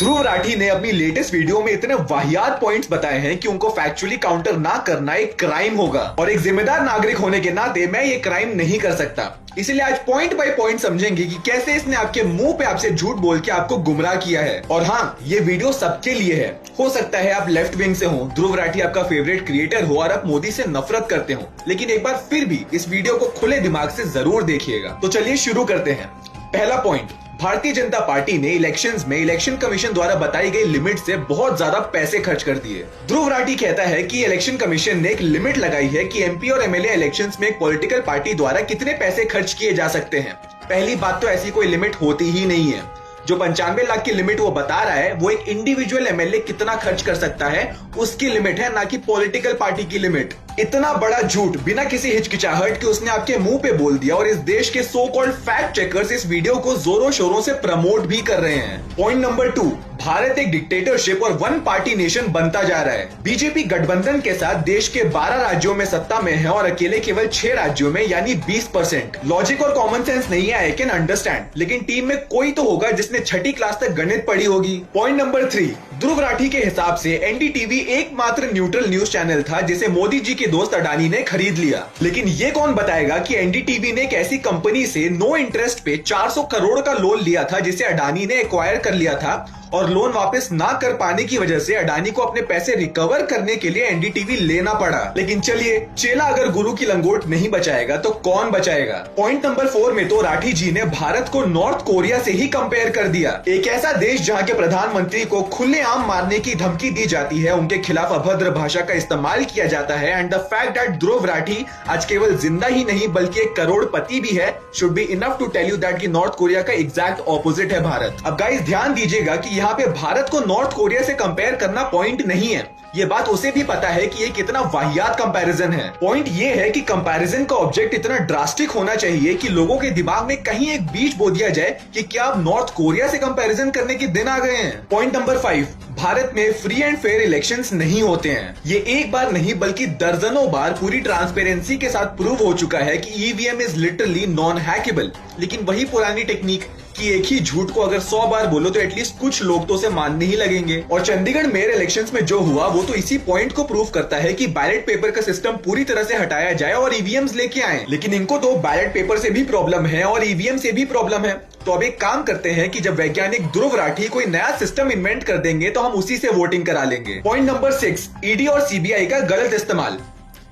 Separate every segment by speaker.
Speaker 1: ध्रुव राठी ने अपनी latest video में इतने वाहियात पॉइंट्स बताए हैं कि उनको फैक्चुअली काउंटर ना करना एक क्राइम होगा और एक जिम्मेदार नागरिक होने के नाते मैं ये क्राइम नहीं कर सकता। इसलिए आज पॉइंट बाय पॉइंट समझेंगे कि कैसे इसने आपके मुंह पे आपसे झूठ बोल के आपको गुमराह किया है। और हाँ, ये वीडियो सबके लिए है। हो सकता है आप लेफ्ट विंग से हो, ध्रुव राठी आपका फेवरेट क्रिएटर हो और आप मोदी से नफरत करते हो, लेकिन एक बार फिर भी इस वीडियो को खुले दिमाग से जरूर देखिएगा। तो चलिए शुरू करते हैं। पहला पॉइंट, भारतीय जनता पार्टी ने इलेक्शंस में इलेक्शन कमीशन द्वारा बताई गई लिमिट से बहुत ज्यादा पैसे खर्च कर दिए। ध्रुव राठी कहता है कि इलेक्शन कमीशन ने एक लिमिट लगाई है कि एमपी और एमएलए इलेक्शंस में एक पॉलिटिकल पार्टी द्वारा कितने पैसे खर्च किए जा सकते हैं। पहली बात तो ऐसी कोई लिमिट होती ही नहीं है। जो 95 लाख की लिमिट वो बता रहा है वो एक इंडिविजुअल एमएलए कितना खर्च कर सकता है उसकी लिमिट है, ना कि पॉलिटिकल पार्टी की लिमिट। इतना बड़ा झूठ बिना किसी हिचकिचाहट के उसने आपके मुंह पे बोल दिया और इस देश के सो कॉल्ड फैक्ट चेकर्स इस वीडियो को जोरों शोरों से प्रमोट भी कर रहे हैं। पॉइंट नंबर 2, भारत एक डिक्टेटरशिप और वन पार्टी नेशन बनता जा रहा है। बीजेपी गठबंधन के साथ देश के 12 राज्यों में सत्ता में है और अकेले केवल 6 राज्यों में, यानी 20%। लॉजिक और कॉमन सेंस नहीं है, आई कैन अंडरस्टैंड, लेकिन टीम में कोई तो होगा जिसने छठी क्लास तक गणित पढ़ी होगी। पॉइंट नंबर 3, ध्रुव राठी के हिसाब से एनडीटीवी एकमात्र न्यूट्रल न्यूज चैनल था जिसे मोदी जी के दोस्त अडानी ने खरीद लिया। लेकिन ये कौन बताएगा कि एनडीटीवी ने एक ऐसी कंपनी से नो इंटरेस्ट पे 400 करोड़ का लोन लिया था जिसे अडानी ने एक्वायर कर लिया था और लोन वापस ना कर पाने की वजह से अडानी को अपने पैसे रिकवर करने के लिए एनडीटीवी लेना पड़ा। लेकिन चलिए, चेला अगर गुरु की लंगोट नहीं बचाएगा तो कौन बचाएगा। पॉइंट नंबर 4 में तो राठी जी ने भारत को नॉर्थ कोरिया से ही कंपेयर कर दिया, एक ऐसा देश जहां के प्रधानमंत्री को खुलेआम मारने की धमकी दी जाती है, उनके खिलाफ अभद्र भाषा का इस्तेमाल किया जाता है। And the fact that Dhruv Rathee आज केवल जिंदा ही नहीं बल्कि एक करोड़पति भी है should be enough to tell you that कि नॉर्थ कोरिया का एग्जैक्ट ऑपोजिट है भारत। अब गाइस ध्यान दीजिएगा कि यहाँ पे भारत को नॉर्थ कोरिया से कंपेयर करना पॉइंट नहीं है, ये बात उसे भी पता है कि ये कितना वाहियात कंपैरिजन है। पॉइंट ये है कि कंपैरिजन का ऑब्जेक्ट इतना ड्रास्टिक होना चाहिए कि लोगों के दिमाग में कहीं एक बीज बो दिया जाए कि क्या अब नॉर्थ कोरिया से कंपैरिजन करने के दिन आ गए हैं। पॉइंट नंबर 5, भारत में फ्री एंड फेयर इलेक्शंस नहीं होते हैं। ये एक बार नहीं बल्कि दर्जनों बार पूरी ट्रांसपेरेंसी के साथ प्रूव हो चुका है कि EVM is literally non hackable. लेकिन वही पुरानी टेक्निक कि एक ही झूठ को अगर 100 बार बोलो तो एटलीस्ट कुछ लोग तो उसे मानने ही लगेंगे। और चंडीगढ़ मेयर इलेक्शंस में जो हुआ वो तो इसी पॉइंट को प्रूव करता है कि बैलेट पेपर का सिस्टम पूरी तरह से हटाया जाए और ईवीएम्स लेके आए। लेकिन इनको तो बैलेट पेपर से भी प्रॉब्लम है और ईवीएम से भी प्रॉब्लम है। तो अब एक काम करते हैं कि जब वैज्ञानिक ध्रुव राठी कोई नया सिस्टम इन्वेंट कर देंगे तो हम उसी से वोटिंग करा लेंगे। पॉइंट नंबर 6, ईडी और सीबीआई का गलत इस्तेमाल।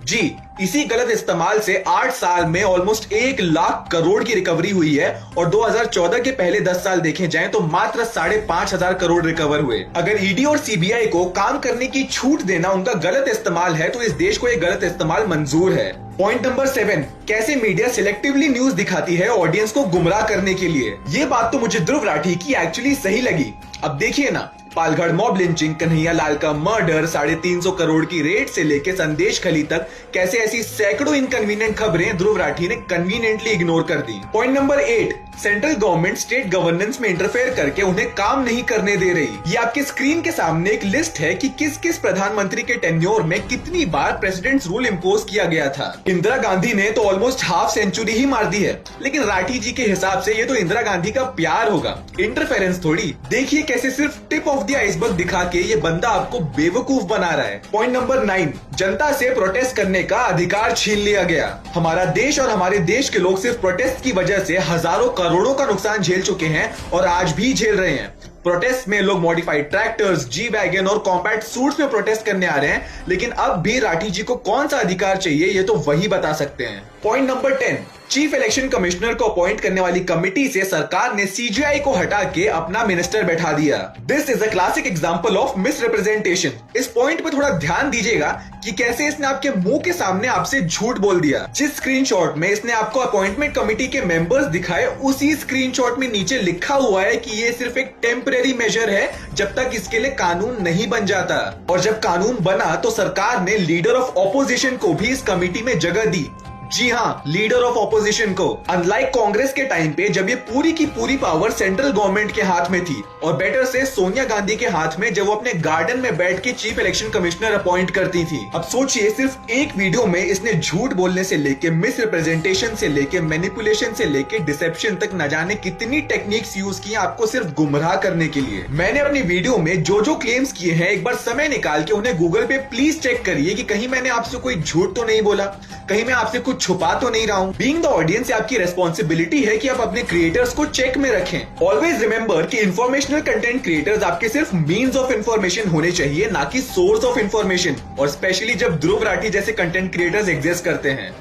Speaker 1: जी, इसी गलत इस्तेमाल से 8 साल में ऑलमोस्ट 1 लाख करोड़ की रिकवरी हुई है और 2014 के पहले 10 साल देखे जाएं तो मात्र 5,500 करोड़ रिकवर हुए। अगर ईडी और सीबीआई को काम करने की छूट देना उनका गलत इस्तेमाल है तो इस देश को ये गलत इस्तेमाल मंजूर है। पॉइंट नंबर 7, कैसे मीडिया सिलेक्टिवली न्यूज दिखाती है ऑडियंस को गुमराह करने के लिए। ये बात तो मुझे ध्रुव राठी की एक्चुअली सही लगी। अब देखिए ना, पालघर मॉब लिंचिंग, कन्हैया लाल का मर्डर, 350 करोड़ की रेट से लेके संदेश खली तक कैसे ऐसी सैकड़ों इनकन्वीनियंट खबरें ध्रुव राठी ने कन्वीनियंटली इग्नोर कर दी। Point number 8, central government state governance में इंटरफेयर करके उन्हें काम नहीं करने दे रही। ये आपके स्क्रीन के सामने एक लिस्ट है कि किस किस प्रधानमंत्री के टेन्योर में कितनी बार प्रेसिडेंट्स रूल इम्पोज किया गया था। इंदिरा गांधी ने तो ऑलमोस्ट हाफ सेंचुरी ही मार दी है, लेकिन राठी जी के हिसाब से ये तो इंदिरा गांधी का प्यार होगा, इंटरफेरेंस थोड़ी। देखिए कैसे सिर्फ टिप ऑफ द आइसबर्ग दिखा के ये बंदा आपको बेवकूफ बना रहा है। पॉइंट नंबर 9, जनता से प्रोटेस्ट करने का अधिकार छीन लिया गया। हमारा देश और हमारे देश के लोग सिर्फ प्रोटेस्ट की वजह से हजारों करोड़ों का नुकसान झेल चुके हैं और आज भी झेल रहे हैं। प्रोटेस्ट में लोग मॉडिफाइड ट्रैक्टर्स, जी वैगन और कॉम्पैक्ट सूट्स में प्रोटेस्ट करने आ रहे हैं, लेकिन अब भी राठी जी को कौन सा अधिकार चाहिए ये तो वही बता सकते हैं। Point number 10, chief election commissioner को अपॉइंट करने वाली कमिटी से सरकार ने सीजीआई को हटा के अपना मिनिस्टर बैठा दिया। This is a classic example of miss representation. इस पॉइंट पे थोड़ा ध्यान दीजिएगा कि कैसे इसने आपके मुंह के सामने आपसे झूठ बोल दिया। जिस स्क्रीनशॉट में इसने आपको अपॉइंटमेंट कमेटी के मेंबर्स दिखाए उसी स्क्रीनशॉट में नीचे लिखा हुआ है कि ये सिर्फ एक टेम्परेरी मेजर है जब तक इसके लिए कानून नहीं बन जाता। और जब कानून बना तो सरकार ने लीडर ऑफ ऑपोजिशन को भी इस कमेटी में जगह दी। जी हाँ, लीडर ऑफ ऑपोजिशन को। अनलाइक कांग्रेस के टाइम पे जब ये पूरी की पूरी पावर सेंट्रल गवर्नमेंट के हाथ में थी और बेटर से सोनिया गांधी के हाथ में जब वो अपने गार्डन में बैठ के चीफ इलेक्शन कमिश्नर अपॉइंट करती थी। अब सोचिए, सिर्फ एक वीडियो में इसने झूठ बोलने से लेके मिस रिप्रेजेंटेशन से लेके मैनिपुलेशन से लेके डिसेप्शन तक न जाने कितनी टेक्निक्स यूज की आपको सिर्फ गुमराह करने के लिए। मैंने अपनी वीडियो में जो जो क्लेम्स किए हैं एक बार समय निकाल के उन्हें गूगल पे प्लीज चेक करिए कि कहीं मैंने आपसे कोई झूठ तो नहीं बोला, कहीं मैं आपसे कुछ छुपा तो नहीं रहा हूं। बीइंग द ऑडियंस आपकी रेस्पॉन्सिबिलिटी है कि आप अपने क्रिएटर्स को चेक में रखें। ऑलवेज रिमेंबर कि इंफॉर्मेशनल कंटेंट क्रिएटर्स आपके सिर्फ मीन्स ऑफ इंफॉर्मेशन होने चाहिए, ना कि सोर्स ऑफ इंफॉर्मेशन, और स्पेशली जब ध्रुव राठी जैसे कंटेंट क्रिएटर्स एग्जिस्ट करते हैं।